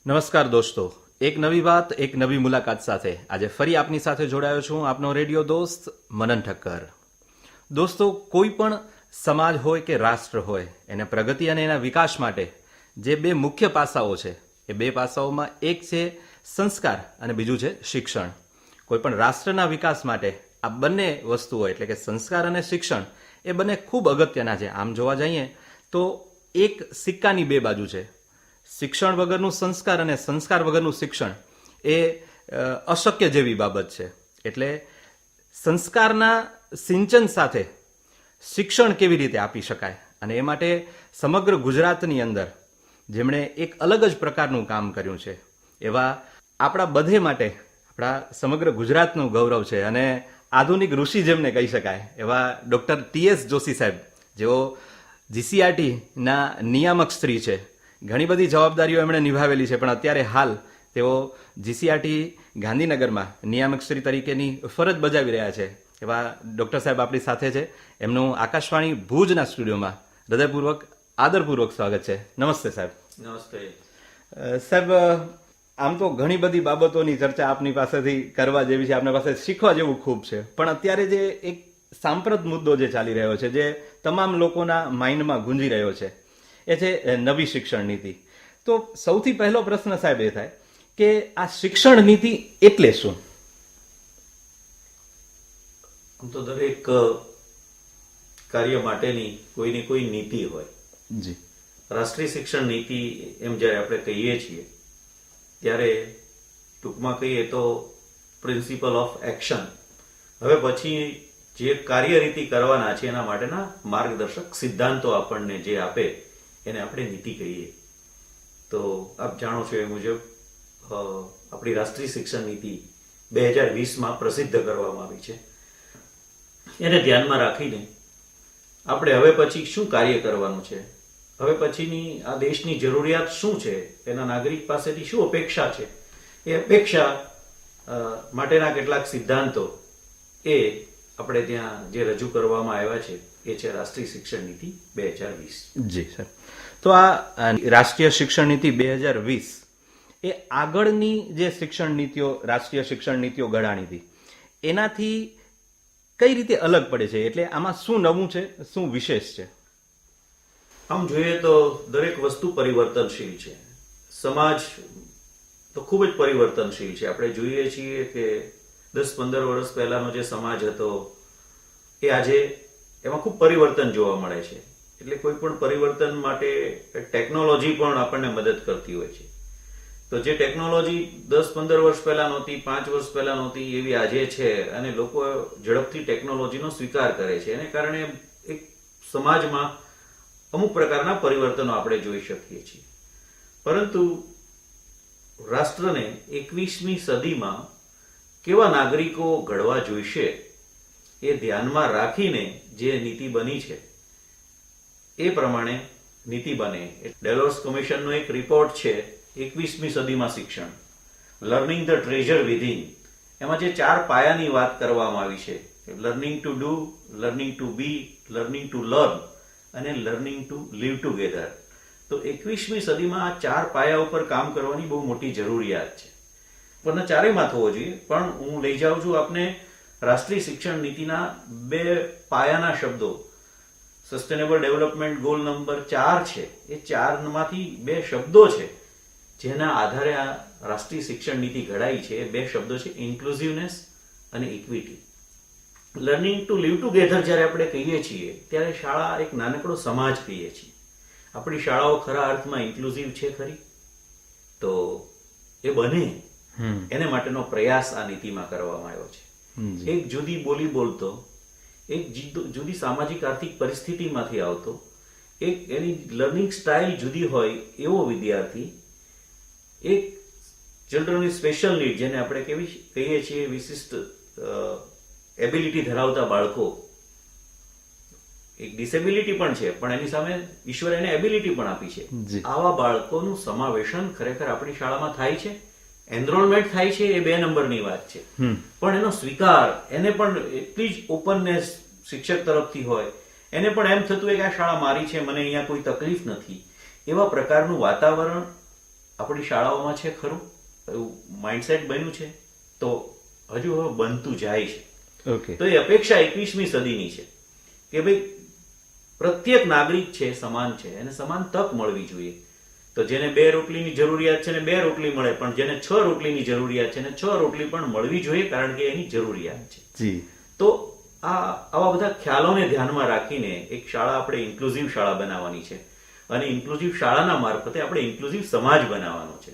નમસ્કાર દોસ્તો, એક નવી વાત એક નવી મુલાકાત સાથે આજે ફરી આપની સાથે જોડાયો છું આપનો રેડિયો દોસ્ત મનન ઠક્કર. દોસ્તો, કોઈ પણ સમાજ હોય કે રાષ્ટ્ર હોય એને પ્રગતિ અને એના વિકાસ માટે જે બે મુખ્ય પાસાઓ છે એ બે પાસાઓમાં એક છે સંસ્કાર અને બીજું છે શિક્ષણ. કોઈ પણ રાષ્ટ્રના વિકાસ માટે આ બંને વસ્તુઓ એટલે કે સંસ્કાર અને શિક્ષણ એ બંને ખૂબ અગત્યના છે. આમ જોવા જઈએ તો એક સિક્કાની બે બાજુ છે. શિક્ષણ વગરનું સંસ્કાર અને સંસ્કાર વગરનું શિક્ષણ એ અશક્ય જેવી બાબત છે. એટલે સંસ્કારના સિંચન સાથે શિક્ષણ કેવી રીતે આપી શકાય અને એ માટે સમગ્ર ગુજરાતની અંદર જેમણે એક અલગ જ પ્રકારનું કામ કર્યું છે એવા આપણા બધે માટે આપણા સમગ્ર ગુજરાતનું ગૌરવ છે અને આધુનિક ઋષિ જેમને કહી શકાય એવા ડૉક્ટર TS જોશી સાહેબ, જેઓ GCRTના નિયામક શ્રી છે. ઘણી બધી જવાબદારીઓ એમણે નિભાવેલી છે, પણ અત્યારે હાલ તેઓ GCRT ગાંધીનગરમાં નિયામક શ્રી તરીકેની ફરજ બજાવી રહ્યા છે. એવા ડૉક્ટર સાહેબ આપણી સાથે છે. એમનું આકાશવાણી ભુજના સ્ટુડિયોમાં હૃદયપૂર્વક આદરપૂર્વક સ્વાગત છે. નમસ્તે સાહેબ. નમસ્તે સાહેબ, આમ તો ઘણી બધી બાબતોની ચર્ચા આપની પાસેથી કરવા જેવી છે, આપની પાસે શીખવા જેવું ખૂબ છે, પણ અત્યારે જે એક સાંપ્રત મુદ્દો જે ચાલી રહ્યો છે, જે તમામ લોકોના માઇન્ડમાં ગુંજી રહ્યો છે, એ છે નવી શિક્ષણ નીતિ. તો સૌથી પહેલો પ્રશ્ન સાહેબ એ થાય કે આ શિક્ષણ નીતિ એટલે શું? આમ તો દરેક કાર્ય માટેની કોઈની કોઈ નીતિ હોય. જી. રાષ્ટ્રીય શિક્ષણ નીતિ એમ જ્યારે આપણે કહીએ છીએ ત્યારે ટૂંકમાં કહીએ તો પ્રિન્સિપલ ઓફ એક્શન. હવે પછી જે કાર્યરીતિ કરવાના છે એના માટેના માર્ગદર્શક સિદ્ધાંતો આપણને જે આપે એને આપણે નીતિ કહીએ. તો આપ જાણો છો એ મુજબ આપણી રાષ્ટ્રીય શિક્ષણ નીતિ 2020માં પ્રસિદ્ધ કરવામાં આવી છે. એને ધ્યાનમાં રાખીને આપણે હવે પછી શું કાર્ય કરવાનું છે, હવે પછીની આ દેશની જરૂરિયાત શું છે, એના નાગરિક પાસેથી શું અપેક્ષા છે, એ અપેક્ષા માટેના કેટલાક સિદ્ધાંતો એ આપણે ત્યાં જે રજૂ કરવામાં આવ્યા છે એ છે રાષ્ટ્રીય શિક્ષણ નીતિ 2020. જી સર. તો આ રાષ્ટ્રીય શિક્ષણ નીતિ 2020 એ આગળની જે શિક્ષણ નીતિઓ, રાષ્ટ્રીય શિક્ષણ નીતિઓ ઘડાણી હતી એનાથી કઈ રીતે અલગ પડે છે? એટલે આમાં શું નવું છે, શું વિશેષ છે? આમ જોઈએ તો દરેક વસ્તુ પરિવર્તનશીલ છે. સમાજ તો ખૂબ જ પરિવર્તનશીલ છે. આપણે જોઈએ છીએ કે 10-15 વર્ષ પહેલાનો જે સમાજ હતો એ આજે એમાં ખૂબ પરિવર્તન જોવા મળે છે. એટલે કોઈ પણ પરિવર્તન માટે ટેકનોલોજી પણ આપણને મદદ કરતી હોય છે. તો જે ટેકનોલોજી 10-15 વર્ષ પહેલા નહોતી, 5 વર્ષ પહેલા નહોતી, એવી આજે છે અને લોકો ઝડપથી ટેકનોલોજીનો સ્વીકાર કરે છે. એને કારણે એક સમાજમાં અમુક પ્રકારના પરિવર્તનો આપણે જોઈ શકીએ છીએ. પરંતુ રાષ્ટ્રને 21મી સદીમાં કેવા નાગરિકો ઘડવા જોઈશે એ ધ્યાનમાં રાખીને જે નીતિ બની છે એ પ્રમાણે નીતિ બને. ડેલોર્સ કમિશનનો એક રિપોર્ટ છે 21મી સદીમાં શિક્ષણ, લર્નિંગ ધ ટ્રેઝર વિધિન. એમાં જે 4 પાયાની વાત કરવામાં આવી છે, learning to do, learning to be, learning to learn અને લર્નિંગ ટુ લીવ ટુગેધર. તો 21મી સદીમાં આ 4 પાયા ઉપર કામ કરવાની બહુ મોટી જરૂરિયાત છે. પણ ચારેયમાં થવો જોઈએ. પણ હું લઈ જાઉં છું આપને રાષ્ટ્રીય શિક્ષણ નીતિના 2 પાયાના શબ્દો. સસ્ટેનેબલ ડેવલપમેન્ટ ગોલ નંબર 4 છે, એ 4 માંથી 2 શબ્દો છે જેના આધારે આ રાષ્ટ્રીય શિક્ષણ નીતિ ઘડાઈ છે. એ 2 શબ્દો છે ઇન્ક્લુઝિવનેસ અને equity. Learning to live together જ્યારે આપણે કહીએ છીએ ત્યારે શાળા એક નાનકડો સમાજ કહીએ છીએ. આપણી શાળાઓ ખરા અર્થમાં ઇન્ક્લુઝિવ છે ખરી? તો એ બને એને માટેનો પ્રયાસ આ નીતિમાં કરવામાં આવ્યો છે. એક જુદી બોલી બોલતો, એક જુદી સામાજિક આર્થિક પરિસ્થિતિમાંથી આવતો, એક એની લર્નિંગ સ્ટાઇલ જુદી હોય એવો વિદ્યાર્થી, એક ચિલ્ડ્રન વિથ સ્પેશિયલ નીડ જેને આપણે કહીએ છીએ વિશિષ્ટ એબિલિટી ધરાવતા બાળકો, એક ડિસેબિલિટી પણ છે પણ એની સામે ઈશ્વરે એને એબિલિટી પણ આપી છે. આવા બાળકોનું સમાવેશન ખરેખર આપણી શાળામાં થાય છે. એનરોલમેન્ટ થાય છે એ 2 નંબરની વાત છે, પણ એનો સ્વીકાર, એને પણ એટલી જ ઓપનનેસ શિક્ષક તરફથી હોય, એને પણ એમ થતું હોય કે આ શાળા મારી છે, મને અહીંયા કોઈ તકલીફ નથી, એવા પ્રકારનું વાતાવરણ આપણી શાળાઓમાં છે ખરું? એવું માઇન્ડસેટ બન્યું છે? તો હજુ હવે બનતું જાય છે. ઓકે. તો એ અપેક્ષા 21મી સદીની છે કે ભાઈ પ્રત્યેક નાગરિક છે સમાન છે, એને સમાન તક મળવી જોઈએ. તો જેને 2 રોટલીની જરૂરિયાત છે ને 2 રોટલી મળે, પણ જેને 6 રોટલીની જરૂરિયાત છે ને 6 રોટલી પણ મળવી જોઈએ, કારણ કે એની જરૂરિયાત છે. જી. તો આવા બધા ખ્યાલોને ધ્યાનમાં રાખીને એક શાળા આપણે ઇન્ક્લુઝિવ શાળા બનાવવાની છે, અને ઇન્ક્લુઝિવ શાળાના મારફતે આપણે ઇન્ક્લુઝિવ સમાજ બનાવવાનો છે.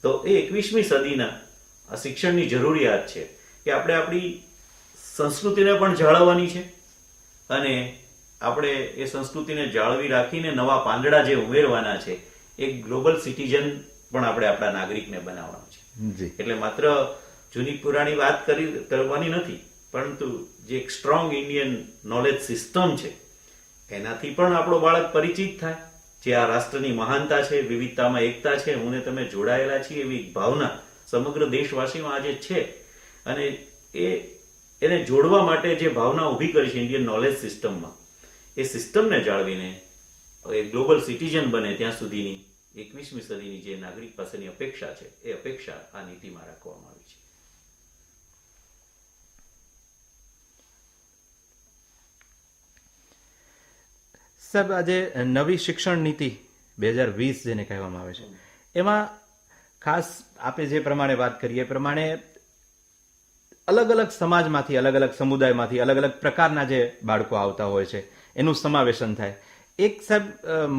તો એ 21મી સદીના આ શિક્ષણની જરૂરિયાત છે કે આપણે આપણી સંસ્કૃતિને પણ જાળવવાની છે, અને આપણે એ સંસ્કૃતિને જાળવી રાખીને નવા પાંદડા જે ઉમેરવાના છે, એક ગ્લોબલ સિટીઝન પણ આપણે આપણા નાગરિકને બનાવવાનો છે. જી. એટલે માત્ર જૂની પુરાણી વાત કરવાની નથી, પરંતુ જે એક સ્ટ્રોંગ ઇન્ડિયન નોલેજ સિસ્ટમ છે એનાથી પણ આપણો બાળક પરિચિત થાય, જે આ રાષ્ટ્રની મહાનતા છે, વિવિધતામાં એકતા છે, હું ને તમે જોડાયેલા છીએ એવી ભાવના સમગ્ર દેશવાસીમાં આજે છે. અને એને જોડવા માટે જે ભાવના ઊભી કરી છે ઇન્ડિયન નોલેજ સિસ્ટમમાં, એ સિસ્ટમને જાળવીને એ ગ્લોબલ સિટીઝન બને ત્યાં સુધીની 21મી સદીની જે નાગરિક પાસેની અપેક્ષા છે, એ અપેક્ષા આ નીતિમાં રાખવામાં આવી છે. સાહેબ, આજે નવી શિક્ષણ નીતિ 2020 જેને કહેવામાં આવે છે, એમાં ખાસ આપણે જે પ્રમાણે વાત કરીએ એ પ્રમાણે અલગ અલગ સમાજમાંથી, અલગ અલગ સમુદાયમાંથી, અલગ અલગ પ્રકારના જે બાળકો આવતા હોય છે એનું સમાવેશન થાય. એક સાહેબ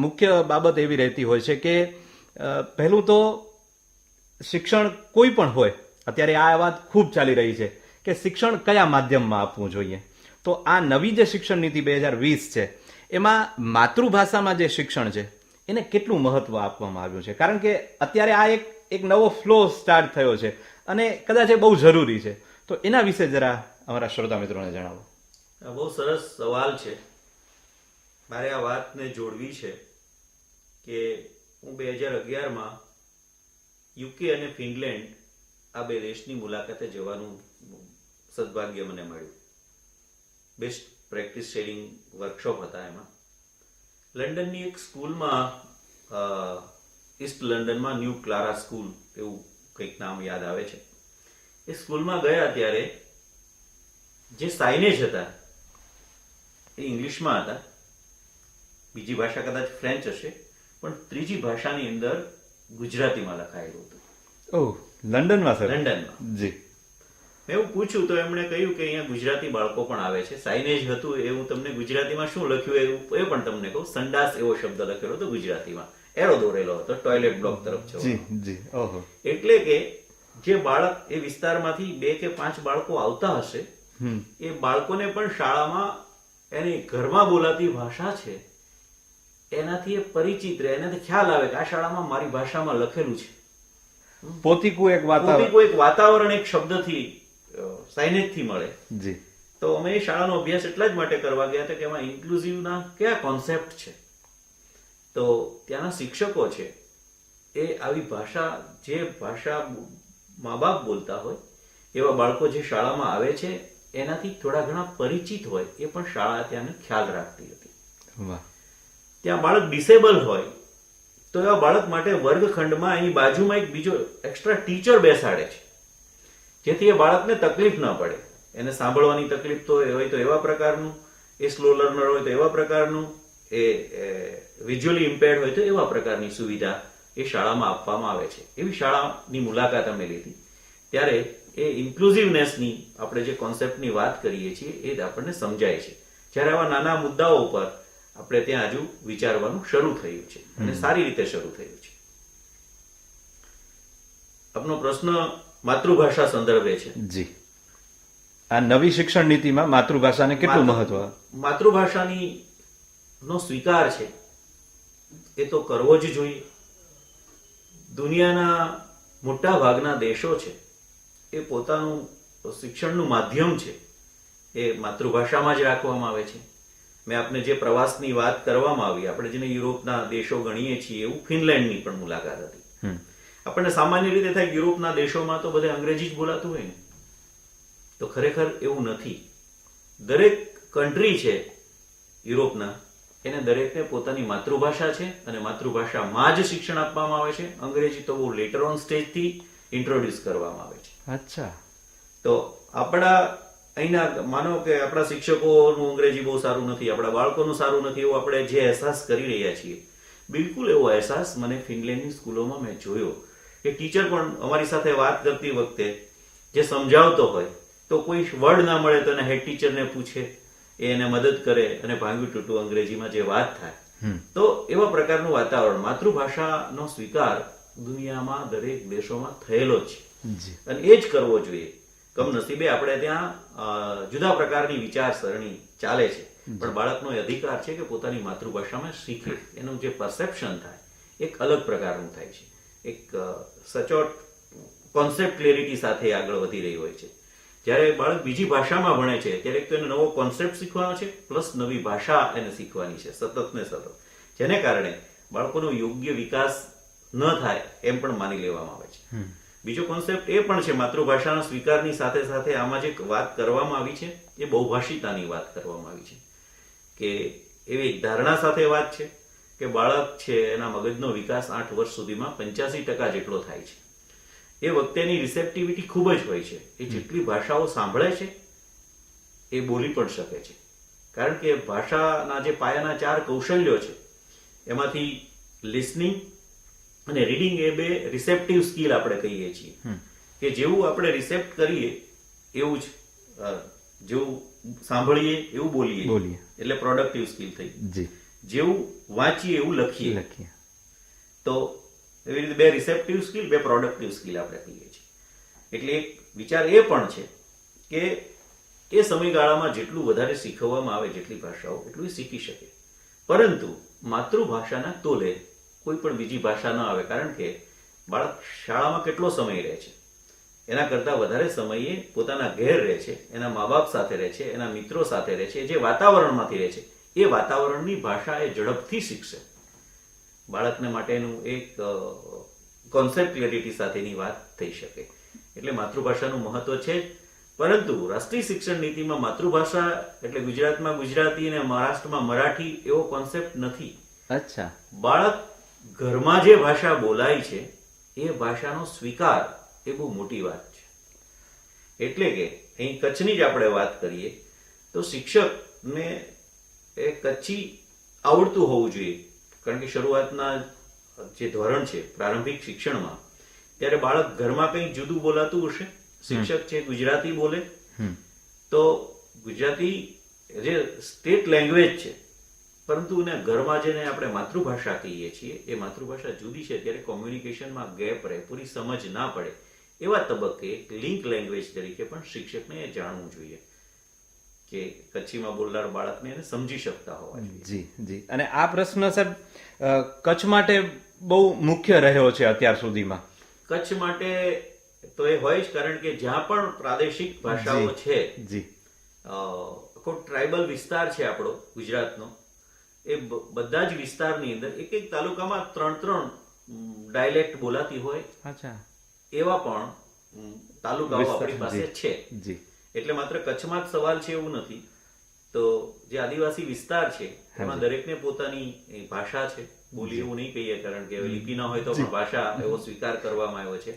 મુખ્ય બાબત એવી રહેતી હોય છે કે પહેલું તો શિક્ષણ કોઈ પણ હોય, અત્યારે આ વાત ખૂબ ચાલી રહી છે કે શિક્ષણ કયા માધ્યમમાં આપવું જોઈએ. તો આ નવી જે શિક્ષણ નીતિ 2020 છે એમાં માતૃભાષામાં જે શિક્ષણ છે એને કેટલું મહત્વ આપવામાં આવ્યું છે? કારણ કે અત્યારે આ એક નવો ફ્લો સ્ટાર્ટ થયો છે અને કદાચ એ બહુ જરૂરી છે. તો એના વિશે જરા અમારા શ્રોતા મિત્રોને જણાવો. આ બહુ સરસ સવાલ છે. મારે આ વાતને જોડવી છે કે હું 2011માં યુકે અને ફિનલેન્ડ આ 2 દેશની મુલાકાતે જવાનું સદભાગ્ય મને મળ્યું. બેસ્ટ પ્રેક્ટિસ શેરિંગ વર્કશોપ હતા એમાં. લંડનની એક સ્કૂલમાં, ઈસ્ટ લંડનમાં ન્યૂ ક્લારા સ્કૂલ એવું કંઈક નામ યાદ આવે છે, એ સ્કૂલમાં ગયા ત્યારે જે સાઇનેજ હતા એ ઇંગ્લિશમાં હતા, બીજી ભાષા કદાચ ફ્રેન્ચ હશે, પણ ત્રીજી ભાષાની અંદર ગુજરાતીમાં લખાયેલું હતું. ઓહ, લંડનમાં સર? લંડનમાં. જી. મેં એવું પૂછ્યું તો એમણે કહ્યું કે અહીંયા ગુજરાતી બાળકો પણ આવે છે. સાઇનેજ હતું એ હું તમને ગુજરાતીમાં શું લખ્યું એ પણ તમને કહું. સંડાસ એવો શબ્દ લખેલો હતો ગુજરાતીમાં, એરો દોરેલો હતો ટોયલેટ બ્લોક તરફ જવાનો. જી જી. ઓહો. એટલે કે જે બાળક એ વિસ્તારમાંથી 2 કે 5 બાળકો આવતા હશે, એ બાળકોને પણ શાળામાં એની ઘરમાં બોલાતી ભાષા છે એનાથી એ પરિચિત રહે, એનાથી ખ્યાલ આવે કે આ શાળામાં મારી ભાષામાં લખેલું છે. પોતીકું એક વાતાવરણ એક શબ્દથી, સાઇનેજથી મળે. જી. તો અમે એ શાળાનો અભ્યાસ એટલા જ માટે કરવા ગયા હતા કે એમાં ઇન્ક્લુઝિવના કયા કોન્સેપ્ટ છે. તો ત્યાંના શિક્ષકો છે એ આવી ભાષા, જે ભાષા મા બાપ બોલતા હોય એવા બાળકો જે શાળામાં આવે છે એનાથી થોડા ઘણા પરિચિત હોય, એ પણ શાળા ત્યાંને ખ્યાલ રાખતી હતી. વાહ. ત્યાં બાળક ડિસેબલ હોય તો એવા બાળક માટે વર્ગખંડમાં એની બાજુમાં એક બીજો એક્સ્ટ્રા ટીચર બેસાડે છે, જેથી એ બાળકને તકલીફ ન પડે. એને સાંભળવાની તકલીફ તો હોય તો એવા પ્રકારનું, એ સ્લો લર્નર હોય તો એવા પ્રકારનું, એ વિઝ્યુઅલી ઇમ્પેર્ડ હોય તો એવા પ્રકારની સુવિધા એ શાળામાં આપવામાં આવે છે. એવી શાળાની મુલાકાત અમે લીધી ત્યારે એ ઇન્ક્લુઝિવનેસની આપણે જે કોન્સેપ્ટની વાત કરીએ છીએ એ આપણને સમજાય છે. જ્યારે આવા નાના મુદ્દાઓ ઉપર આપણે ત્યાં હજુ વિચારવાનું શરૂ થયું છે અને સારી રીતે શરૂ થયું છે. આપનો પ્રશ્ન માતૃભાષા સંદર્ભે છે. જી. આ નવી શિક્ષણ નીતિમાં માતૃભાષાને કેટલું મહત્વ? માતૃભાષાની નો સ્વીકાર છે એ તો કરવો જ જોઈએ. દુનિયાના મોટા ભાગના દેશો છે એ પોતાનું શિક્ષણનું માધ્યમ છે એ માતૃભાષામાં જ રાખવામાં આવે છે. મેં આપને જે પ્રવાસની વાત કરવામાં આવી, આપણે જેને યુરોપના દેશો ગણીએ છીએ, એવું ફિનલેન્ડની પણ મુલાકાત હતી. આપણને સામાન્ય રીતે થાય યુરોપના દેશોમાં તો બધે અંગ્રેજી જ બોલાતું હોય ને, તો ખરેખર એવું નથી. દરેક કન્ટ્રી છે યુરોપના એને દરેકને પોતાની માતૃભાષા છે અને માતૃભાષામાં જ શિક્ષણ આપવામાં આવે છે. અંગ્રેજી તો બહુ લેટર ઓન સ્ટેજથી ઇન્ટ્રોડ્યુસ કરવામાં આવે છે. અચ્છા. તો આપણા અહીંના માનો કે આપણા શિક્ષકોનું અંગ્રેજી બહુ સારું નથી, આપણા બાળકોનું સારું નથી, એવું આપણે જે અહેસાસ કરી રહ્યા છીએ, બિલકુલ એવો અહેસાસ મને ફિનલેન્ડની સ્કૂલોમાં મેં જોયો કે ટીચર પણ અમારી સાથે વાત કરતી વખતે જે સમજાવતો હોય તો કોઈ વર્ડ ના મળે તો એને હેડ ટીચરને પૂછે, એ એને મદદ કરે અને ભાંગ્યું તૂટું અંગ્રેજીમાં જે વાત થાય. તો એવા પ્રકારનું વાતાવરણ, માતૃભાષાનો સ્વીકાર દુનિયામાં દરેક દેશોમાં થયેલો જ છે અને એ જ કરવો જોઈએ. કમનસીબે આપણે ત્યાં જુદા પ્રકારની વિચારસરણી ચાલે છે, પણ બાળકનો એ અધિકાર છે કે પોતાની માતૃભાષામાં શીખે. એનું જે પરસેપ્શન થાય એક અલગ પ્રકારનું થાય છે, એક સચોટ કોન્સેપ્ટ ક્લેરિટી સાથે આગળ વધી રહી હોય છે. જ્યારે બાળક બીજી ભાષામાં ભણે છે ત્યારે એક તો એને નવો કોન્સેપ્ટ શીખવાનો છે, પ્લસ નવી ભાષા એને શીખવાની છે સતત ને સતત, જેને કારણે બાળકોનો યોગ્ય વિકાસ ન થાય એમ પણ માની લેવામાં આવે છે. બીજો કોન્સેપ્ટ એ પણ છે માતૃભાષાના સ્વીકારની સાથે સાથે આમાં જે વાત કરવામાં આવી છે એ બહુભાષિતાની વાત કરવામાં આવી છે, કે એવી એક ધારણા સાથે વાત છે કે બાળક છે એના મગજનો વિકાસ 8 વર્ષ સુધીમાં 85% જેટલો થાય છે. એ વખતેની રિસેપ્ટિવિટી ખૂબ જ હોય છે. એ જેટલી ભાષાઓ સાંભળે છે એ બોલી પણ શકે છે, કારણ કે ભાષાના જે પાયાના 4 કૌશલ્યો છે એમાંથી લિસનિંગ અને રીડિંગ એ બે રિસેપ્ટિવ સ્કિલ આપણે કહીએ છીએ, કે જેવું આપણે રિસેપ્ટ કરીએ એવું જ જેવું સાંભળીએ એવું બોલીએ, એટલે પ્રોડક્ટિવ સ્કિલ થઈ. જેવું વાંચીએ એવું લખીએ, તો એવી રીતે 2 રિસેપ્ટિવ સ્કિલ, 2 પ્રોડક્ટિવ સ્કિલ આપણે કહીએ છીએ. એટલે એક વિચાર એ પણ છે કે એ સમયગાળામાં જેટલું વધારે શીખવવામાં આવે જેટલી ભાષાઓ એટલું એ શીખી શકે, પરંતુ માતૃભાષાના તોલે કોઈ પણ બીજી ભાષા ન આવે, કારણ કે બાળક શાળામાં કેટલો સમય રહે છે એના કરતા વધારે સમયે પોતાના ઘેર રહે છે, એના મા બાપ સાથે રહે છે, એના મિત્રો સાથે રહે છે, જે વાતાવરણમાંથી રહે છે એ વાતાવરણની ભાષા એ ઝડપથી શીખશે. બાળકને માટેનું એક કોન્સેપ્ટ ક્લેરિટી સાથેની વાત થઈ શકે. એટલે માતૃભાષાનું મહત્વ છે જ, પરંતુ રાષ્ટ્રીય શિક્ષણ નીતિમાં માતૃભાષા એટલે ગુજરાતમાં ગુજરાતી અને મહારાષ્ટ્રમાં મરાઠી એવો કોન્સેપ્ટ નથી. અચ્છા. બાળક ઘરમાં જે ભાષા બોલાય છે એ ભાષાનો સ્વીકાર એ બહુ મોટી વાત છે. એટલે કે અહીં કચ્છની જ આપણે વાત કરીએ તો શિક્ષકને એ કચ્છી આવડતું હોવું જોઈએ, કારણ કે શરૂઆતના જે ધોરણ છે પ્રારંભિક શિક્ષણમાં, ત્યારે બાળક ઘરમાં કંઈક જુદું બોલાતું હશે, શિક્ષક છે ગુજરાતી બોલે તો ગુજરાતી જે સ્ટેટ લેંગ્વેજ છે, પરંતુ એને ઘરમાં જેને આપણે માતૃભાષા કહીએ છીએ એ માતૃભાષા જુદી છે, ત્યારે કોમ્યુનિકેશનમાં ગેપ રહે, પૂરી સમજ ના પડે. એવા તબક્કે એક લિંક લેંગ્વેજ તરીકે પણ શિક્ષકને એ જાણવું જોઈએ કે કચ્છીમાં બોલનાર બાળકને એને સમજી શકતા હોવા જોઈએ. જી જી. અને આ પ્રશ્ન સાહેબ કચ્છ માટે બહુ મુખ્ય રહ્યો છે અત્યાર સુધીમાં. કચ્છ માટે તો એ હોય જ, કારણ કે જ્યાં પણ પ્રાદેશિક ભાષાઓ છે, જી આખો ટ્રાઇબલ વિસ્તાર છે આપણો ગુજરાતનો, એ બધા જ વિસ્તારની અંદર એક એક તાલુકામાં 3 ડાયલેક્ટ બોલાતી હોય. અચ્છા. એવા પણ તાલુકાઓ આપણી પાસે છે. જી. એટલે માત્ર કચ્છમાં જ સવાલ છે એવું નથી. તો જે આદિવાસી વિસ્તાર છે એમાં દરેકને પોતાની ભાષા છે, બોલી એવું નહીં કહીએ, કારણ કે લિપિ ન હોય તો પણ ભાષા એવો સ્વીકાર કરવામાં આવ્યો છે.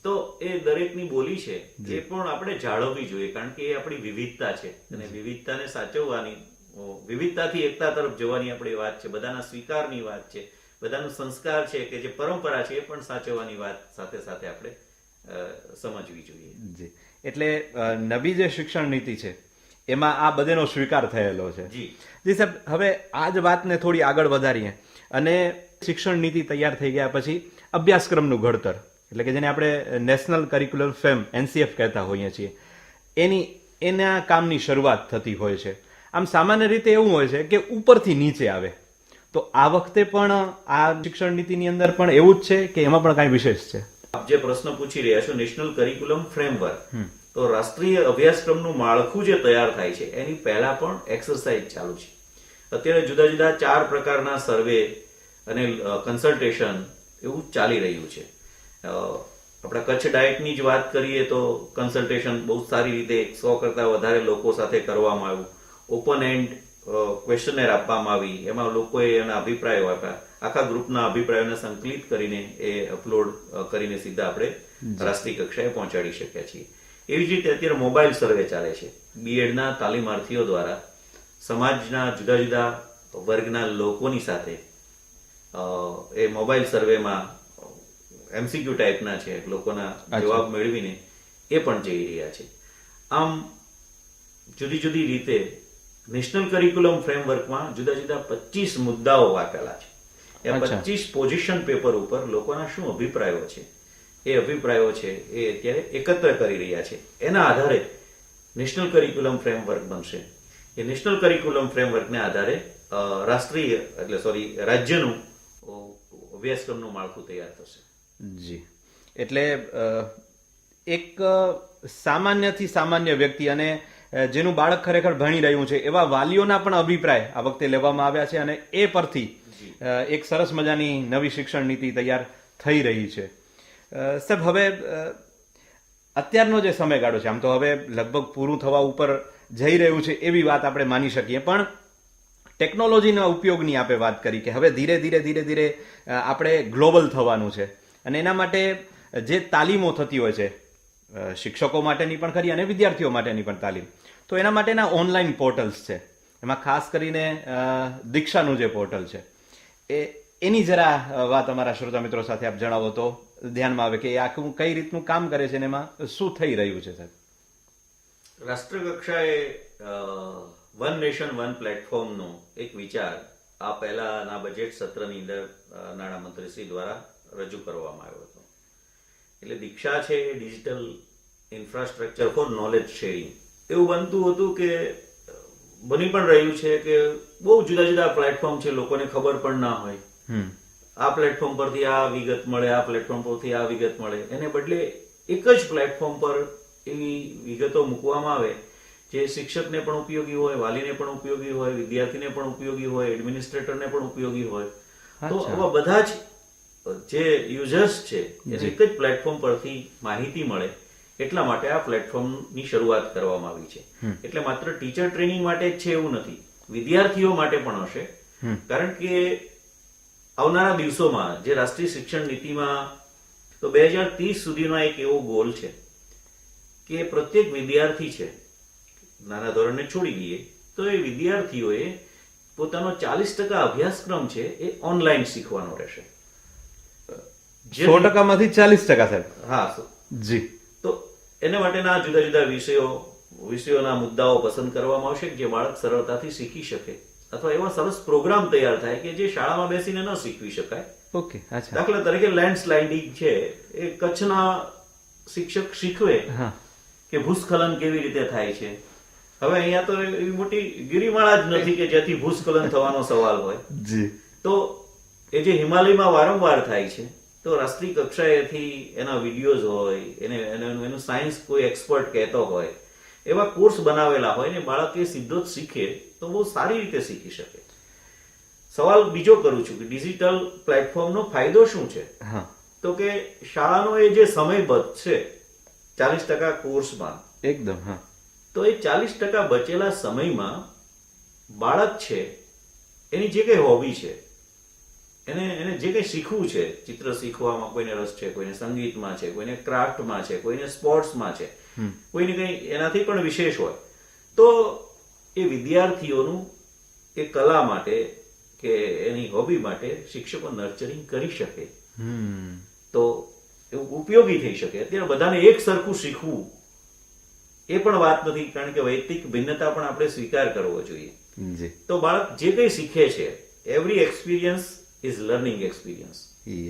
તો એ દરેકની બોલી છે એ પણ આપણે જાળવવી જોઈએ, કારણ કે એ આપણી વિવિધતા છે અને વિવિધતાને સાચવવાની, વિવિધતાથી એકતા તરફ જવાની આપણી વાત છે, બધાના સ્વીકારની વાત છે, બધાનું સંસ્કાર છે કે જે પરંપરા છે એ પણ સાચવવાની વાત સાથે સાથે આપણે સમજવી જોઈએ. જી. એટલે નવી જે શિક્ષણ નીતિ છે એમાં આ બધેનો સ્વીકાર થયેલો છે. જી સાહેબ, હવે આ જ વાતને થોડી આગળ વધારીએ અને શિક્ષણ નીતિ તૈયાર થઈ ગયા પછી અભ્યાસક્રમનું ઘડતર, એટલે કે જેને આપણે નેશનલ કરિક્યુલર ફ્રેમ NCF કહેતા હોઈએ છીએ, એના કામની શરૂઆત થતી હોય છે. આમ સામાન્ય રીતે એવું હોય છે કે ઉપરથી નીચે આવે, તો આ વખતે પણ આ શિક્ષણ નીતિની અંદર પણ એવું જ છે કે એમાં પણ કાંઈ વિશેષ છે? આપ જે પ્રશ્ન પૂછી રહ્યા છો, નેશનલ કરિક્યુલમ ફ્રેમવર્ક, તો રાષ્ટ્રીય અભ્યાસક્રમનું માળખું જે તૈયાર થાય છે એની પહેલા પણ એક્સરસાઇઝ ચાલુ છે. અત્યારે જુદા જુદા 4 પ્રકારના સર્વે અને કન્સલ્ટેશન એવું ચાલી રહ્યું છે. આપણા કચ્છ ડાયટની જ વાત કરીએ તો કન્સલ્ટેશન બહુ સારી રીતે 100 કરતા વધારે લોકો સાથે કરવામાં આવ્યું. ઓપન એન્ડ ક્વેશ્ચનેર આપવામાં આવી, એમાં લોકોએ એના અભિપ્રાયો આપ્યા, આખા ગ્રુપના અભિપ્રાયોને સંકલિત કરીને એ અપલોડ કરીને સીધા આપણે રાષ્ટ્રીય કક્ષાએ પહોંચાડી શક્યા છીએ. એવી જ રીતે અત્યારે મોબાઈલ સર્વે ચાલે છે. બીએડના તાલીમાર્થીઓ દ્વારા સમાજના જુદા જુદા વર્ગના લોકોની સાથે એ મોબાઈલ સર્વેમાં એમસીક્યુ ટાઈપના છે, લોકોના જવાબ મેળવીને એ પણ જઈ રહ્યા છે. આમ જુદી જુદી રીતે નેશનલ કરિક્યુલમ ફ્રેમવર્કમાં જુદા જુદા 25 મુદ્દાઓ આપેલા છે. એ 25 પોઝિશન પેપર ઉપર લોકોના શું અભિપ્રાયો છે, એ અભિપ્રાયો છે એ અત્યારે એકત્ર કરી રહ્યા છે. એના આધારે નેશનલ કરિક્યુલમ ફ્રેમવર્ક બનશે. એ નેશનલ કરિક્યુલમ ફ્રેમવર્કને આધારે રાજ્યનું અભ્યાસક્રમનું માળખું તૈયાર થશે. જી, એટલે એક સામાન્યથી સામાન્ય વ્યક્તિ અને જેનું બાળક ખરેખર ભણી રહ્યું છે એવા વાલીઓના પણ અભિપ્રાય આ વખતે લેવામાં આવ્યા છે અને એ પરથી એક સરસ મજાની નવી શિક્ષણ નીતિ તૈયાર થઈ રહી છે. સાહેબ, હવે અત્યારનો જે સમયગાળો છે, આમ તો હવે લગભગ પૂરું થવા ઉપર જઈ રહ્યું છે એવી વાત આપણે માની શકીએ, પણ ટેકનોલોજીના ઉપયોગની આપણે વાત કરી કે હવે ધીરે ધીરે આપણે ગ્લોબલ થવાનું છે અને એના માટે જે તાલીમો થતી હોય છે, શિક્ષકો માટેની પણ ખરી અને વિદ્યાર્થીઓ માટેની પણ તાલીમ, તો એના માટેના ઓનલાઈન પોર્ટલ્સ છે. એમાં ખાસ કરીને દીક્ષાનું જે પોર્ટલ છે એની જરા વાત અમારા શ્રોતા મિત્રો સાથે આપ જણાવો તો ધ્યાનમાં આવે કે એ આખું કઈ રીતનું કામ કરે છે અને એમાં શું થઈ રહ્યું છે. સાહેબ, રાષ્ટ્ર કક્ષાએ વન નેશન વન પ્લેટફોર્મનો એક વિચાર આ પહેલાના બજેટ સત્રની અંદર નાણામંત્રીશ્રી દ્વારા રજૂ કરવામાં આવ્યો હતો. એટલે દીક્ષા છે એ digital infrastructure for knowledge sharing એવું બનતું હતું કે બની પણ રહ્યું છે કે બહુ જુદા જુદા પ્લેટફોર્મ છે, લોકોને ખબર પણ ના હોય આ પ્લેટફોર્મ પરથી આ વિગત મળે, આ પ્લેટફોર્મ પરથી આ વિગત મળે. એને બદલે એક જ પ્લેટફોર્મ પર એવી વિગતો મૂકવામાં આવે જે શિક્ષકને પણ ઉપયોગી હોય, વાલીને પણ ઉપયોગી હોય, વિદ્યાર્થીને પણ ઉપયોગી હોય, એડમિનિસ્ટ્રેટરને પણ ઉપયોગી હોય. તો આવા બધા જ જે યુઝર્સ છે એને એક જ પ્લેટફોર્મ પરથી માહિતી મળે એટલા માટે આ પ્લેટફોર્મની શરૂઆત કરવામાં આવી છે. એટલે માત્ર ટીચર ટ્રેનિંગ માટે જ છે એવું નથી, વિદ્યાર્થીઓ માટે પણ હશે. કારણ કે આવનારા દિવસોમાં જે રાષ્ટ્રીય શિક્ષણ નીતિમાં તો 2030 સુધીનો એક એવો ગોલ છે કે પ્રત્યેક વિદ્યાર્થી છે, નાના ધોરણને છોડી દઈએ તો એ વિદ્યાર્થીઓએ પોતાનો 40% અભ્યાસક્રમ છે એ ઓનલાઈન શીખવાનો રહેશે. 100%માંથી 40%, સાહેબ? હા જી. તો એના માટેના જુદા જુદા વિષયોના મુદ્દાઓ પસંદ કરવામાં આવશે જે બાળક સરળતાથી શીખી શકે, અથવા એવા સરસ પ્રોગ્રામ તૈયાર થાય કે જે શાળામાં બેસીને ન શીખવી શકાય. ઓકે, અચ્છા. દાખલા તરીકે લેન્ડસ્લાઇડિંગ છે એ કચ્છના શિક્ષક શીખવે કે ભૂસ્ખલન કેવી રીતે થાય છે. હવે અહીંયા તો એવી મોટી ગિરિમાળા જ નથી કે જેથી ભૂસ્ખલન થવાનો સવાલ હોય. જી. તો એ જે હિમાલયમાં વારંવાર થાય છે તો રાષ્ટ્રીય કક્ષાએથી એના વિડીયોઝ હોય, એનું સાયન્સ કોઈ એક્સપર્ટ કહેતો હોય એવા કોર્સ બનાવેલા હોય ને બાળક એ સીધો જ શીખે તો બહુ સારી રીતે શીખી શકે. સવાલ બીજો કરું છું કે ડિજિટલ પ્લેટફોર્મનો ફાયદો શું છે? તો કે શાળાનો એ જે સમયબદ્ધ છે 40% કોર્સમાં, એકદમ, તો એ 40% બચેલા સમયમાં બાળક છે એની જે કઈ હોબી છે, એને જે કઈ શીખવું છે, ચિત્ર શીખવામાં કોઈને રસ છે, કોઈને સંગીતમાં છે, કોઈને ક્રાફ્ટમાં છે, કોઈને સ્પોર્ટ્સમાં છે, કોઈને કઈ એનાથી પણ વિશેષ હોય, તો એ વિદ્યાર્થીઓનું એ કલા માટે કે એની હોબી માટે શિક્ષકો નર્ચરિંગ કરી શકે તો એવું ઉપયોગી થઈ શકે. અત્યારે બધાને એક સરખું શીખવું એ પણ વાત નથી, કારણ કે વૈયક્તિક ભિન્નતા પણ આપણે સ્વીકાર કરવો જોઈએ. તો બાળક જે કંઈ શીખે છે, every experience is learning experience.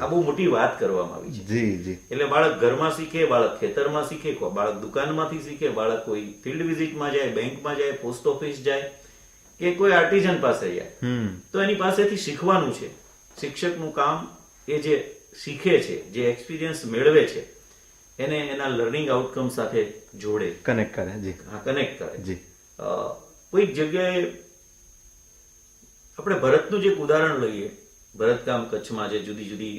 આ બહુ મોટી વાત કરવામાં આવી છે. એટલે બાળક ઘરમાં શીખે, બાળક ખેતરમાં શીખે, બાળક દુકાનમાંથી શીખે, બાળક કોઈ ફિલ્ડ વિઝિટમાં જાય, બેંકમાં જાય, પોસ્ટ ઓફિસ જાય કે કોઈ આર્ટિઝન પાસે જાય, તો એની પાસેથી શીખવાનું છે. શિક્ષકનું કામ એ જે શીખે છે, જે એક્સપિરિયન્સ મેળવે છે એને એના લર્નિંગ આઉટકમ સાથે જોડે, કનેક્ટ કરે. કનેક્ટ કરે. કોઈક જગ્યાએ આપણે ભરતનું જ એક ઉદાહરણ લઈએ. ભરતકામ કચ્છમાં જે જુદી જુદી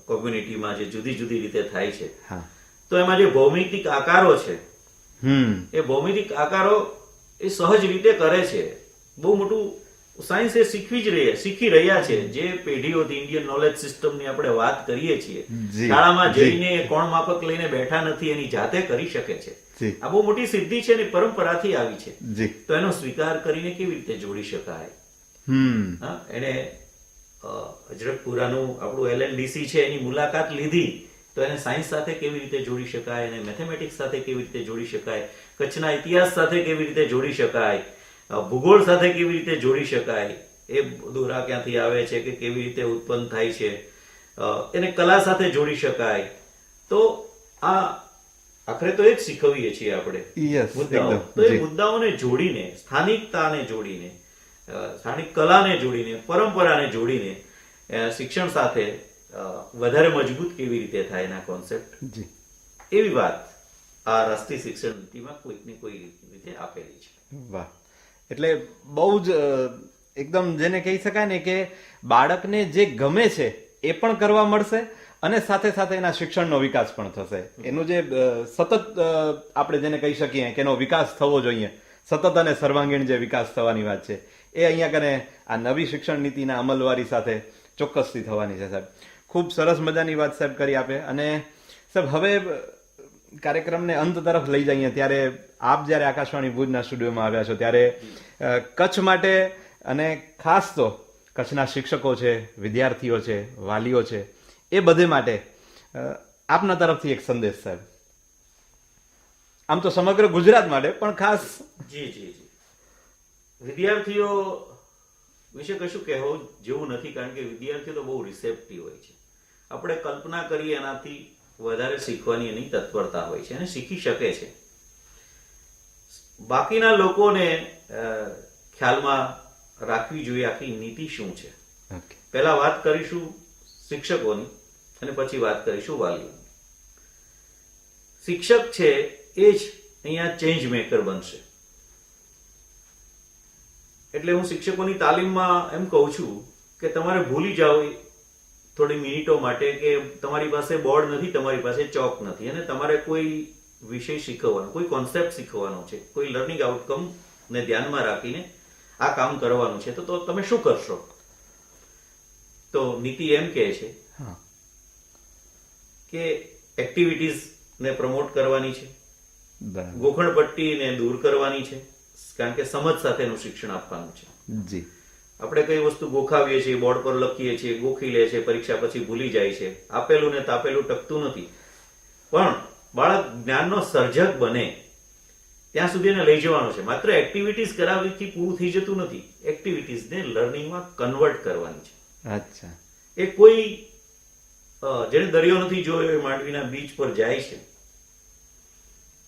કોમ્યુનિટીમાં જે જુદી જુદી રીતે થાય છે, તો એમાં જે ભૌમિતિક આકારો છે એ ભૌમિતિક આકારો એ સહજ રીતે કરે છે. બહુ મોટું સાયન્સ એ શીખી રહ્યા છે. જે પેઢીઓથી ઇન્ડિયન નોલેજ સિસ્ટમની આપણે વાત કરીએ છીએ, જી, શાળામાં જી. જઈને કોણ માપક લઈને બેઠા નથી, એની જાતે કરી શકે છે. જી. આ બહુ મોટી સિદ્ધિ છે ને પરંપરાથી આવી છે. જી. તો એનો સ્વીકાર કરીને કેવી રીતે જોડી શકાય? હા, એને અજરકપુરાનું આપણું LNDC છે એની મુલાકાત લીધી તો એને સાયન્સ સાથે કેવી રીતે જોડી શકાય, એને મેથેમેટિક્સ સાથે કેવી રીતે જોડી શકાય, કચ્છના ઇતિહાસ સાથે કેવી રીતે જોડી શકાય, ભૂગોળ સાથે કેવી રીતે જોડી શકાય, એ દોરા ક્યાંથી આવે છે કે કેવી રીતે ઉત્પન્ન થાય છે, એને કલા સાથે જોડી શકાય. તો આ આખરે તો એ જ શીખવીએ છીએ આપણે Yes, મુદ્દાઓ. એકદમ. તો એ જી. મુદ્દાઓને જોડીને, સ્થાનિકતાને જોડીને, સ્થાનિક કલાને જોડીને, પરંપરાને જોડીને શિક્ષણ સાથે વધારે મજબૂત કેવી રીતે થાય એના કોન્સેપ્ટ, જી. એવી વાત આ રાષ્ટ્રીય શિક્ષણ નીતિમાં કોઈક ને કોઈ રીતે આપેલી છે. વાહ. એટલે બહુ જ એકદમ જેને કહી શકાય ને કે બાળકને જે ગમે છે એ પણ કરવા મળશે અને સાથે સાથે એના શિક્ષણનો વિકાસ પણ થશે. એનું જે સતત આપણે જેને કહી શકીએ કે એનો વિકાસ થવો જોઈએ, સતત અને સર્વાંગીણ જે વિકાસ થવાની વાત છે એ અહીંયા કને આ નવી શિક્ષણ નીતિના અમલવારી સાથે ચોક્કસથી થવાની છે. સાહેબ, ખૂબ સરસ મજાની વાત સાહેબ કરી આપે. અને સાહેબ, હવે કાર્યક્રમને અંત તરફ લઈ જઈએ ત્યારે આપ જ્યારે આકાશવાણી ભુજના સ્ટુડિયોમાં આવ્યા છો ત્યારે કચ્છ માટે અને ખાસ તો કચ્છના શિક્ષકો છે, વિદ્યાર્થીઓ છે, વાલીઓ છે, એ બધે માટે આપના તરફથી એક સંદેશ સાહેબ. આમ તો સમગ્ર ગુજરાત માટે પણ ખાસ. જી જી જી વિદ્યાર્થીઓ વિશે કશું કહેવું જેવું નથી, કારણ કે વિદ્યાર્થીઓ તો બહુ રિસેપ્ટિવ હોય છે. આપણે કલ્પના કરીએ એનાથી વધારે શીખવાની એની તત્પરતા હોય છે અને શીખી શકે છે. બાકીના લોકોને ખ્યાલમાં રાખવી જોઈએ આખી નીતિ શું છે. પહેલા વાત કરીશું શિક્ષકોની અને પછી વાત કરીશું વાલીઓની. શિક્ષક છે એ જ અહીંયા ચેન્જ મેકર બનશે. એટલે હું શિક્ષકોની તાલીમમાં એમ કહું છું કે તમારે ભૂલી જાઓ થોડી મિનિટો માટે કે તમારી પાસે બોર્ડ નથી, તમારી પાસે ચોક નથી અને તમારે કોઈ વિષય શીખવવાનો, કોઈ કોન્સેપ્ટ શીખવવાનો છે, કોઈ લર્નિંગ આઉટકમ ને ધ્યાનમાં રાખીને આ કામ કરવાનું છે. તો તમે શું કરશો? તો નીતિ એમ કહે છે કે એક્ટિવિટીઝ ને પ્રમોટ કરવાની છે, ગોખણપટ્ટીને દૂર કરવાની છે, કારણ કે સમજ સાથેનું શિક્ષણ આપવાનું છે. જી. આપણે કઈ વસ્તુ ગોખાવીએ છીએ, બોર્ડ પર લખીએ છીએ, ગોખી લે છે, પરીક્ષા પછી ભૂલી જાય છે, આપેલું ને તાપેલું ટકતું નથી. પણ બાળક જ્ઞાનનો સર્જક બને ત્યાં સુધી એને લઈ જવાનો છે. માત્ર એક્ટિવિટીઝ કરાવવાથી પૂરું થઈ જતું નથી, એક્ટિવિટીઝને લર્નિંગમાં કન્વર્ટ કરવાની છે. અચ્છા. એ કોઈ જેને દરિયો નથી જોયો એ માંડવીના બીચ પર જાય છે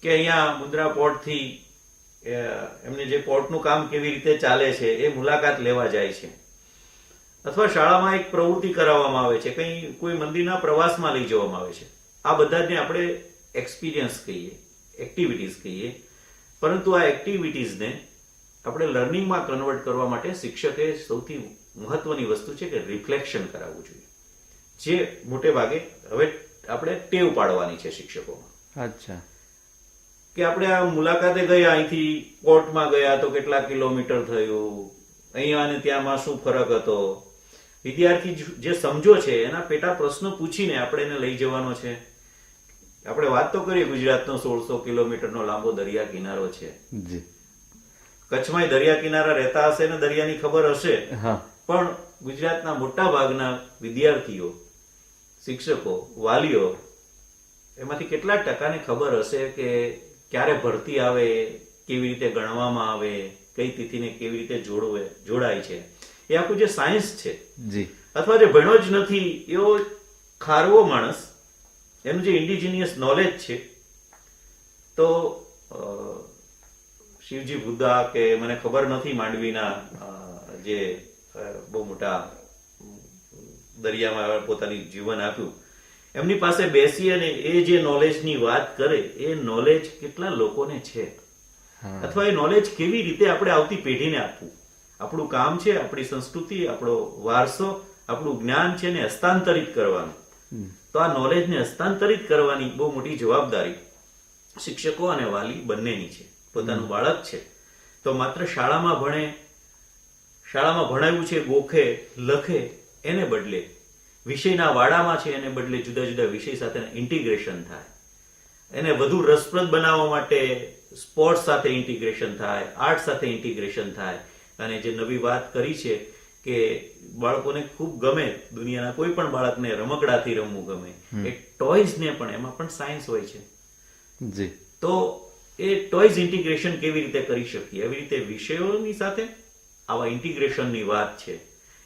કે અહીંયા મુદ્રા પોર્ટથી એમને જે પોર્ટનું કામ કેવી રીતે ચાલે છે એ મુલાકાત લેવા જાય છે, અથવા શાળામાં એક પ્રવૃત્તિ કરાવવામાં આવે છે, કંઈ કોઈ મંદિરના પ્રવાસમાં લઈ જવામાં આવે છે. આ બધાને આપણે એક્સપિરિયન્સ કહીએ, એક્ટિવિટીઝ કહીએ. પરંતુ આ એક્ટિવિટીઝને આપણે લર્નિંગમાં કન્વર્ટ કરવા માટે શિક્ષકે સૌથી મહત્વની વસ્તુ છે કે રિફ્લેક્શન કરાવવું જોઈએ, જે મોટે ભાગે હવે આપણે ટેવ પાડવાની છે શિક્ષકોમાં. અચ્છા. કે આપણે આ મુલાકાતે ગયા, અહીંથી કોર્ટમાં ગયા તો કેટલા કિલોમીટર થયું, અહીંયા અને ત્યાંમાં શું ફરક હતો. વિદ્યાર્થી જે સમજો છે એના પેટા પ્રશ્નો પૂછીને આપણે એને લઈ જવાનો છે. આપણે વાત તો કરીએ ગુજરાતનો 1600 કિલોમીટરનો લાંબો દરિયા કિનારો છે. કચ્છમાં દરિયા કિનારા રહેતા હશે ને દરિયાની ખબર હશે, પણ ગુજરાતના મોટા ભાગના વિદ્યાર્થીઓ, શિક્ષકો, વાલીઓ એમાંથી કેટલા ટકાને ખબર હશે કે ક્યારે ભરતી આવે, કેવી રીતે ગણવામાં આવે, કઈ તિથિને કેવી રીતે જોડાય છે. એ આખું જે સાયન્સ છે, અથવા જે ભણ્યો જ નથી એવો ખારવો માણસ, એનું જે ઇન્ડિજિનિયસ નોલેજ છે, તો શિવજી બુદ્ધા કે મને ખબર નથી માંડવીના જે બહુ મોટા દરિયામાં પોતાની જીવન આપ્યું, એમની પાસે બેસી અને એ જે નોલેજની વાત કરે, એ નોલેજ કેટલા લોકોને છે, અથવા એ નોલેજ કેવી રીતે આપણે આવતી પેઢીને આપવું. આપણું કામ છે આપણી સંસ્કૃતિ, આપણો વારસો, આપણું જ્ઞાન છે ને હસ્તાંતરિત કરવાનું. તો આ નોલેજને હસ્તાંતરિત કરવાની બહુ મોટી જવાબદારી શિક્ષકો અને વાલી બંનેની છે. પોતાનું બાળક છે તો માત્ર શાળામાં ભણે શાળામાં ભણાવ્યું છે ગોખે લખે એને બદલે વિષયના વાડામાં છે એને બદલે જુદા જુદા વિષય સાથે ઇન્ટિગ્રેશન થાય, એને વધુ રસપ્રદ બનાવવા માટે સ્પોર્ટ્સ સાથે ઇન્ટિગ્રેશન થાય, આર્ટ સાથે ઇન્ટિગ્રેશન થાય. અને જે નવી વાત કરી છે કે બાળકોને ખૂબ ગમે, દુનિયાના કોઈ પણ બાળકને રમકડાથી રમવું ગમે, એ ટોયઝને પણ એમાં પણ સાયન્સ હોય છે. જી. તો એ ટોયઝ ઇન્ટિગ્રેશન કેવી રીતે કરી શકીએ, એવી રીતે વિષયોની સાથે આવા ઇન્ટિગ્રેશનની વાત છે,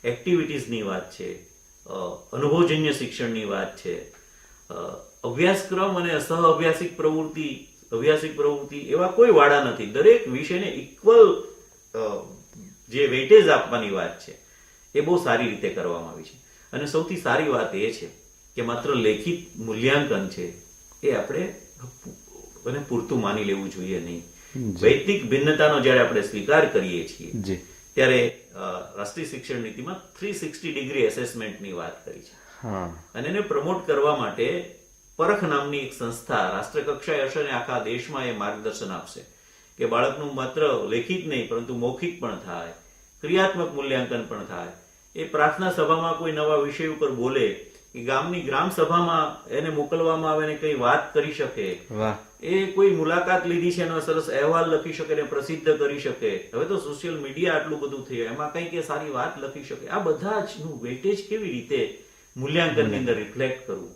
એક્ટિવિટીઝની વાત છે, અનુભવજન્ય શિક્ષણની વાત છે. અભ્યાસક્રમ અને સહઅભ્યાસિક પ્રવૃત્તિ એવા કોઈ વાડા નથી. દરેક વિષયને ઇક્વલ જે વેઇટેજ આપવાની વાત છે એ બહુ સારી રીતે કરવામાં આવી છે. અને સૌથી સારી વાત એ છે કે માત્ર લેખિત મૂલ્યાંકન છે એ આપણે પૂરતું માની લેવું જોઈએ નહીં. વૈયક્તિક ભિન્નતાનો જ્યારે આપણે સ્વીકાર કરીએ છીએ ત્યારે રાષ્ટ્રીય શિક્ષણ નીતિમાં 360 ડિગ્રી એસેસમેન્ટની વાત કરી છે. અને એને પ્રમોટ કરવા માટે પરખ નામની એક સંસ્થા રાષ્ટ્ર કક્ષાએ હશે અને આખા દેશમાં એ માર્ગદર્શન આપશે કે બાળકનું માત્ર લેખિત નહીં પરંતુ મૌખિક પણ થાય, ક્રિયાત્મક મૂલ્યાંકન પણ થાય. એ પ્રાર્થના સભામાં કોઈ નવા વિષય ઉપર બોલે, કે ગામની ગ્રામ સભામાં એને મોકલવામાં આવે ને કઈ વાત કરી શકે, એ કોઈ મુલાકાત લીધી છે એનો સરસ અહેવાલ લખી શકે ને પ્રસિદ્ધ કરી શકે. હવે તો સોશિયલ મીડિયા આટલું બધું થયું, એમાં કંઈક એ સારી વાત લખી શકે. આ બધા જ નું વેટેજ કેવી રીતે મૂલ્યાંકનની અંદર રિફ્લેક્ટ કરવું,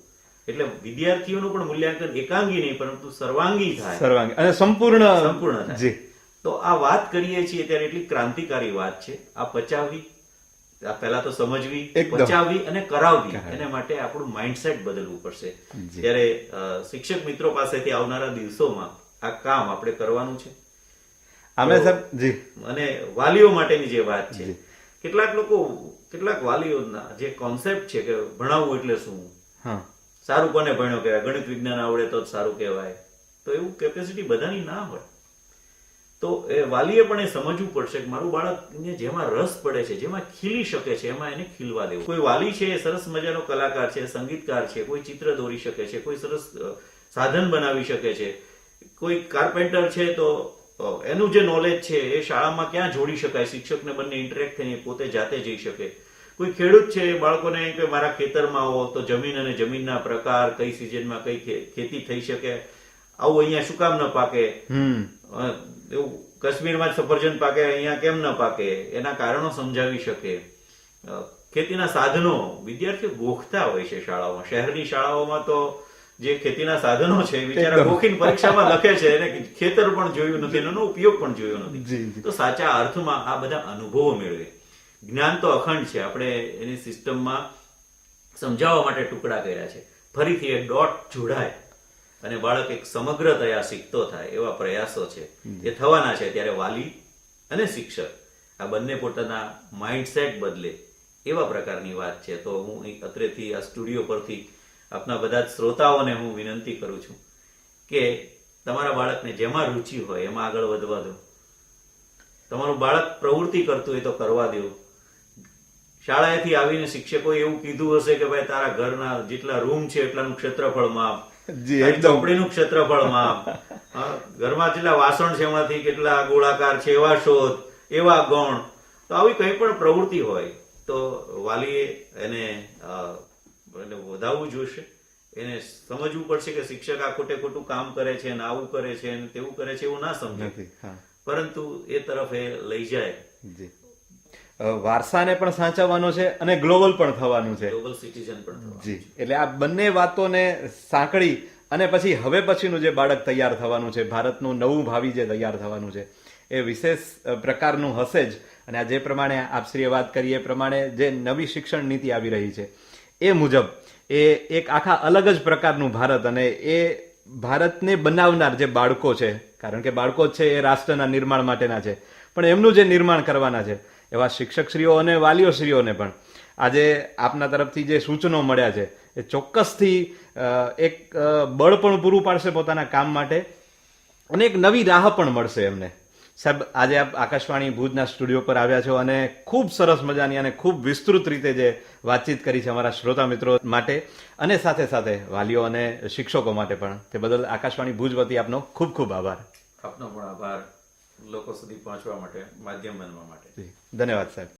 એટલે વિદ્યાર્થીઓનું પણ મૂલ્યાંકન એકાંગી નહીં પરંતુ સર્વાંગી થાય અને સંપૂર્ણ થાય. તો આ વાત કરીએ છીએ ત્યારે એટલી ક્રાંતિકારી વાત છે. આ પચાવવી, આ પહેલા તો સમજવી, પચાવવી અને કરાવવી, એને માટે આપણું માઇન્ડસેટ બદલવું પડશે. ત્યારે શિક્ષક મિત્રો પાસેથી આવનારા દિવસોમાં આ કામ આપણે કરવાનું છે. અને વાલીઓ માટેની જે વાત છે, કેટલાક વાલીઓના જે કોન્સેપ્ટ છે કે ભણાવવું એટલે શું, સારું કોને ભણ્યો કહેવાય, ગણિત વિજ્ઞાન આવડે તો જ સારું કહેવાય, તો એવું કેપેસિટી બધાની ના હોય. તો એ વાલીએ પણ એ સમજવું પડશે કે મારું બાળકને જેમાં રસ પડે છે, જેમાં ખીલી શકે છે, એમાં એને ખીલવા દેવું. કોઈ વાલી છે એ સરસ મજાનો કલાકાર છે, સંગીતકાર છે, કોઈ ચિત્ર દોરી શકે છે, કોઈ સરસ સાધન બનાવી શકે છે, કોઈ કાર્પેન્ટર છે તો એનું જે નોલેજ છે એ શાળામાં ક્યાં જોડી શકાય, શિક્ષકને બંને ઇન્ટરેક્ટ થઈને પોતે જાતે જઈ શકે. કોઈ ખેડૂત છે બાળકોને કે મારા ખેતરમાં આવો તો જમીન અને જમીનના પ્રકાર, કઈ સિઝનમાં કઈ ખેતી થઈ શકે, આવું અહીંયા શું કામ ન પાકે, એવું કાશ્મીરમાં સફરજન પાકે અહીંયા કેમ ન પાકે, એના કારણો સમજાવી શકે. ખેતીના સાધનો વિદ્યાર્થીઓ ગોખતા હોય છે શાળાઓમાં. શહેરની શાળાઓમાં તો જે ખેતીના સાધનો છે બિચારા ગોખીને પરીક્ષામાં લખે છે, એને ખેતર પણ જોયું નથી, એનો ઉપયોગ પણ જોયો નથી. તો સાચા અર્થમાં આ બધા અનુભવો મેળવે. જ્ઞાન તો અખંડ છે, આપણે એની સિસ્ટમમાં સમજાવવા માટે ટુકડા કર્યા છે. ફરીથી એ ડોટ જોડાય અને બાળક એક સમગ્રતયા શીખતો થાય એવા પ્રયાસો છે એ થવાના છે. ત્યારે વાલી અને શિક્ષક આ બંને પોતાના માઇન્ડસેટ બદલે એવા પ્રકારની વાત છે. તો હું અત્રેથી આ સ્ટુડિયો પરથી આપના બધા જ શ્રોતાઓને હું વિનંતી કરું છું કે તમારા બાળકને જેમાં રુચિ હોય એમાં આગળ વધવા દો. તમારું બાળક પ્રવૃત્તિ કરતું હોય તો કરવા દો. શાળાએથી આવીને શિક્ષકોએ એવું કીધું હશે કે ભાઈ તારા ઘરના જેટલા રૂમ છે એટલાનું ક્ષેત્રફળ માપ, ચોપડીનું ક્ષેત્રફળ માપ, ઘરમાં જેટલા વાસણ છે એમાંથી કેટલા ગોળાકાર છે એવા શોધ, એવા ગણ. તો આવી કંઈ પણ પ્રવૃત્તિ હોય તો વાલીએ એને વધાવવું જોઈશે. એને સમજવું પડશે કે શિક્ષક આ ખોટે ખોટું કામ કરે છે અને આવું કરે છે અને તેવું કરે છે એવું ના સમજે, પરંતુ એ તરફ એ લઈ જાય. વારસાને પણ સાચવવાનો છે અને ગ્લોબલ પણ થવાનું છે, ગ્લોબલ સિટીઝન પણ જી. એટલે આ બંને વાતોને સાંકળી અને પછી હવે પછીનું જે બાળક તૈયાર થવાનું છે, ભારતનું નવું ભાવિ જે તૈયાર થવાનું છે, એ વિશેષ પ્રકારનું હશે જ. અને આ જે પ્રમાણે આપશ્રીએ વાત કરી એ પ્રમાણે જે નવી શિક્ષણ નીતિ આવી રહી છે એ મુજબ એ એક આખા અલગ જ પ્રકારનું ભારત, અને એ ભારતને બનાવનાર જે બાળકો છે, કારણ કે બાળકો જ છે એ રાષ્ટ્રના નિર્માણ માટેના છે, પણ એમનું જે નિર્માણ કરવાના છે એવા શિક્ષકશ્રીઓ અને વાલીઓશ્રીઓને પણ આજે આપના તરફથી જે સૂચનો મળ્યા છે એ ચોક્કસથી એક બળ પણ પૂરું પાડશે પોતાના કામ માટે અને એક નવી રાહ પણ મળશે એમને. સાહેબ, આજે આપ આકાશવાણી ભુજના સ્ટુડિયો પર આવ્યા છો અને ખૂબ સરસ મજાની અને ખૂબ વિસ્તૃત રીતે જે વાતચીત કરી છે અમારા શ્રોતા મિત્રો માટે અને સાથે સાથે વાલીઓ અને શિક્ષકો માટે પણ, તે બદલ આકાશવાણી ભુજ વતી આપનો ખૂબ ખૂબ આભાર. આપનો પણ આભાર લોકો સુધી પહોંચવા માટે, માધ્યમ બનવા માટે. ધન્યવાદ સાહેબ.